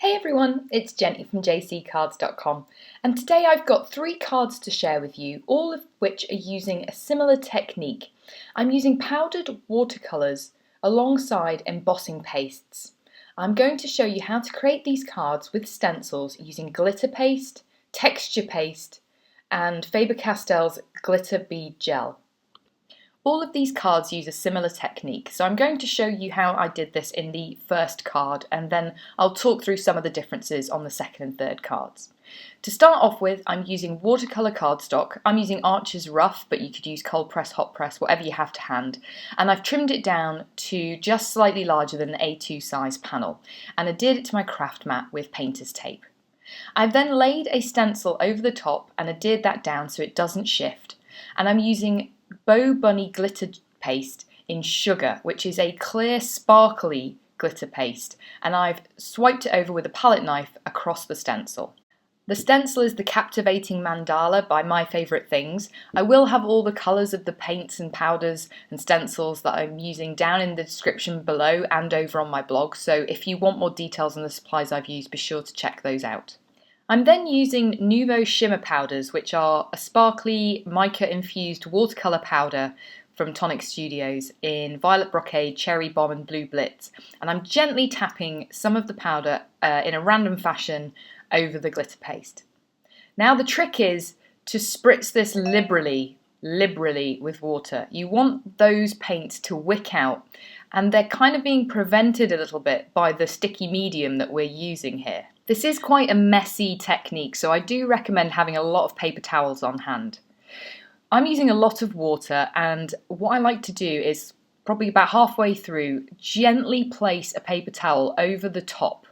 Hey everyone, it's Jenny from jccards.com, and today I've got 3 cards to share with you, all of which are using a similar technique. I'm using powdered watercolours alongside embossing pastes. I'm going to show you how to create these cards with stencils using glitter paste, texture paste, and Faber-Castell's glitter bead gel. All of these cards use a similar technique, so I'm going to show you how I did this in the first card, and then I'll talk through some of the differences on the second and third cards. To start off with, I'm using watercolour cardstock. I'm using Archer's Rough, but you could use cold press, hot press, whatever you have to hand. And I've trimmed it down to just slightly larger than an A2 size panel, and adhered it to my craft mat with painter's tape. I've then laid a stencil over the top and adhered that down so it doesn't shift, and I'm using Bow Bunny glitter paste in Sugar, which is a clear sparkly glitter paste, and I've swiped it over with a palette knife across the stencil. The stencil is the Captivating Mandala by My Favourite Things. I will have all the colours of the paints and powders and stencils that I'm using down in the description below and over on my blog, so if you want more details on the supplies I've used, be sure to check those out. I'm then using Nuvo Shimmer powders, which are a sparkly mica-infused watercolour powder from Tonic Studios in Violet Brocade, Cherry Bomb and Blue BLITZ, and I'm gently tapping some of the powder in a random fashion over the glitter paste. Now the trick is to spritz this liberally with water. You want those paints to wick out, and they're kind of being prevented a little bit by the sticky medium that we're using here. This is quite a messy technique, so I do recommend having a lot of paper towels on hand. I'm using a lot of water, and what I like to do is, probably about halfway through, gently place a paper towel over the top,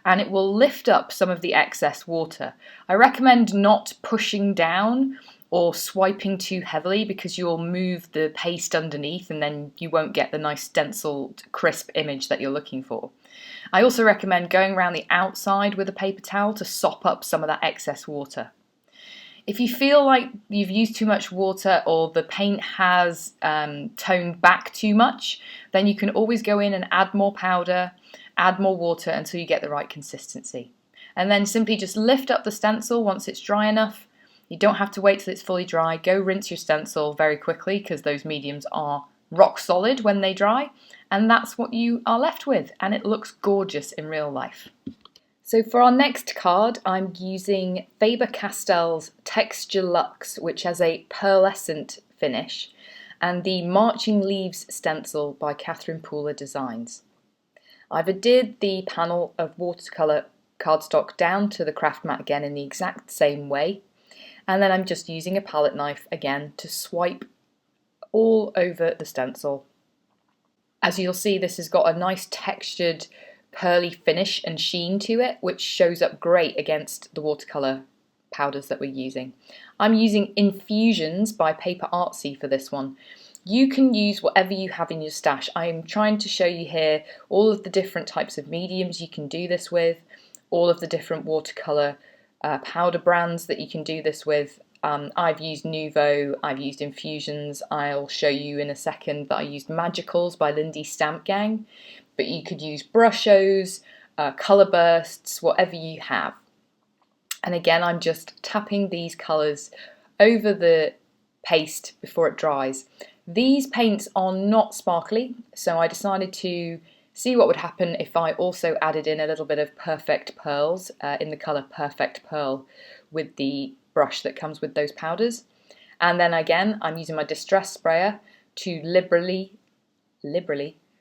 and it will lift up some of the excess water. I recommend not pushing down or swiping too heavily, because you'll move the paste underneath and then you won't get the nice stenciled crisp image that you're looking for. I also recommend going around the outside with a paper towel to sop up some of that excess water. If you feel like you've used too much water or the paint has toned back too much, then you can always go in and add more powder, add more water until you get the right consistency. And then simply just lift up the stencil once it's dry enough. You don't have to wait till it's fully dry. Go rinse your stencil very quickly, because those mediums are rock solid when they dry, and that's what you are left with, and it looks gorgeous in real life. So for our next card, I'm using Faber-Castell's Texture Luxe, which has a pearlescent finish, and the Marching Leaves stencil by Catherine Pooler Designs. I've adhered the panel of watercolour cardstock down to the craft mat again in the exact same way, and then I'm just using a palette knife again to swipe all over the stencil. As you'll see, this has got a nice textured pearly finish and sheen to it, which shows up great against the watercolour powders that we're using. I'm using Infusions by PaperArtsy for this one. You can use whatever you have in your stash. I'm trying to show you here all of the different types of mediums you can do this with, all of the different watercolour powder brands that you can do this with. I've used Nuvo, I've used Infusions, I'll show you in a second that I used Magicals by Lindy Stamp Gang, but you could use Brushos, colour bursts, whatever you have. And again, I'm just tapping these colours over the paste before it dries. These paints are not sparkly, so I decided to see what would happen if I also added in a little bit of Perfect Pearls in the colour Perfect Pearl with the brush that comes with those powders. And then again, I'm using my distress sprayer to liberally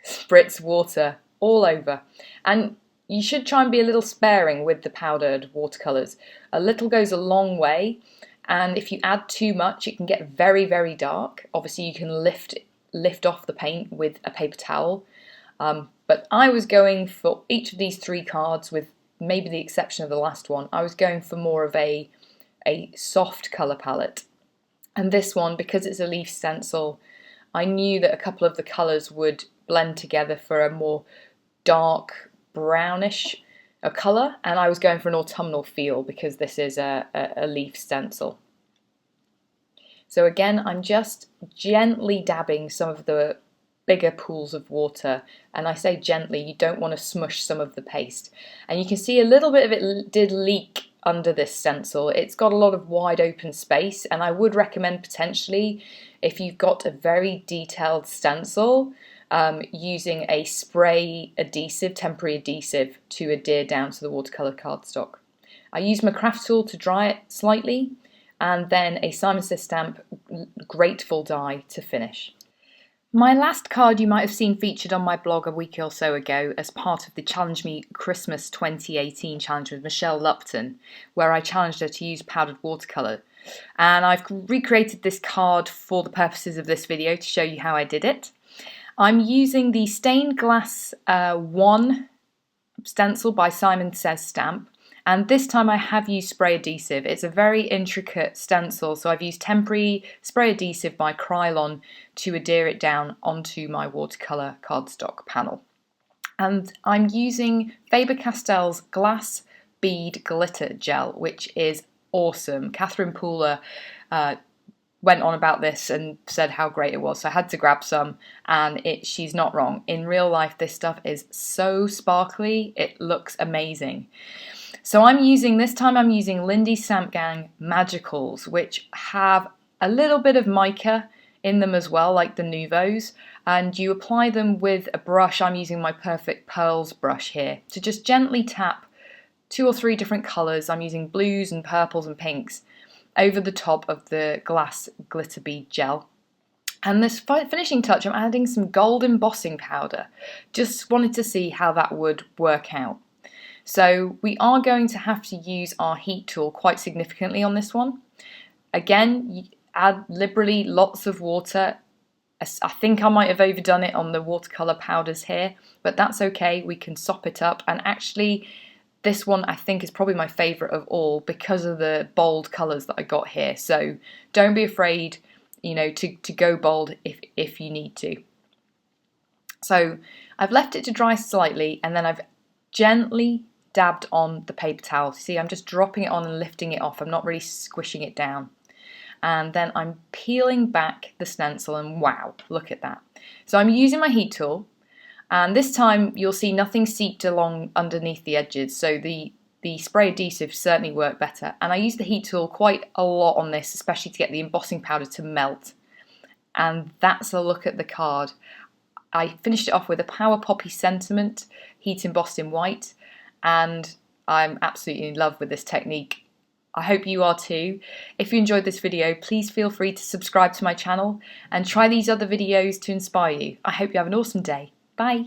spritz water all over. And you should try and be a little sparing with the powdered watercolours. A little goes a long way, and if you add too much, it can get very, very dark. Obviously, you can lift off the paint with a paper towel. But I was going for each of these 3 cards, with maybe the exception of the last one, I was going for more of a soft colour palette. And this one, because it's a leaf stencil, I knew that a couple of the colours would blend together for a more dark brownish colour, and I was going for an autumnal feel because this is a leaf stencil. So again, I'm just gently dabbing some of the bigger pools of water, and I say gently, you don't want to smush some of the paste. And you can see a little bit of it did leak under this stencil. It's got a lot of wide open space, and I would recommend potentially, if you've got a very detailed stencil, using a spray adhesive, temporary adhesive, to adhere down to the watercolour cardstock. I used my craft tool to dry it slightly, and then a Simon Says stamp grateful die to finish. My last card you might have seen featured on my blog a week or so ago as part of the Challenge Me Christmas 2018 challenge with Michelle Lupton, where I challenged her to use powdered watercolour. And I've recreated this card for the purposes of this video to show you how I did it. I'm using the Stained Glass 1 stencil by Simon Says stamp, and this time I have used spray adhesive. It's a very intricate stencil, so I've used temporary spray adhesive by Krylon to adhere it down onto my watercolour cardstock panel. And I'm using Faber-Castell's Glass Bead Glitter Gel, which is awesome. Catherine Pooler went on about this and said how great it was, so I had to grab some, and she's not wrong. In real life, this stuff is so sparkly, it looks amazing. So this time I'm using Lindy Stamp Gang Magicals, which have a little bit of mica in them as well, like the Nuvos, and you apply them with a brush. I'm using my Perfect Pearls brush here to just gently tap 2 or 3 different colours. I'm using blues and purples and pinks over the top of the glass glitter bead gel. And this finishing touch, I'm adding some gold embossing powder. Just wanted to see how that would work out. So we are going to have to use our heat tool quite significantly on this one. Again, you add liberally lots of water. I think I might have overdone it on the watercolour powders here, but that's okay, we can sop it up. And actually, this one I think is probably my favourite of all because of the bold colours that I got here. So don't be afraid, to go bold if you need to. So I've left it to dry slightly, and then I've gently dabbed on the paper towel. See, I'm just dropping it on and lifting it off. I'm not really squishing it down. And then I'm peeling back the stencil, and wow, look at that. So I'm using my heat tool. And this time you'll see nothing seeped along underneath the edges, so the spray adhesive certainly worked better. And I used the heat tool quite a lot on this, especially to get the embossing powder to melt. And that's a look at the card. I finished it off with a Power Poppy Sentiment, heat embossed in white, and I'm absolutely in love with this technique. I hope you are too. If you enjoyed this video, please feel free to subscribe to my channel and try these other videos to inspire you. I hope you have an awesome day. Bye.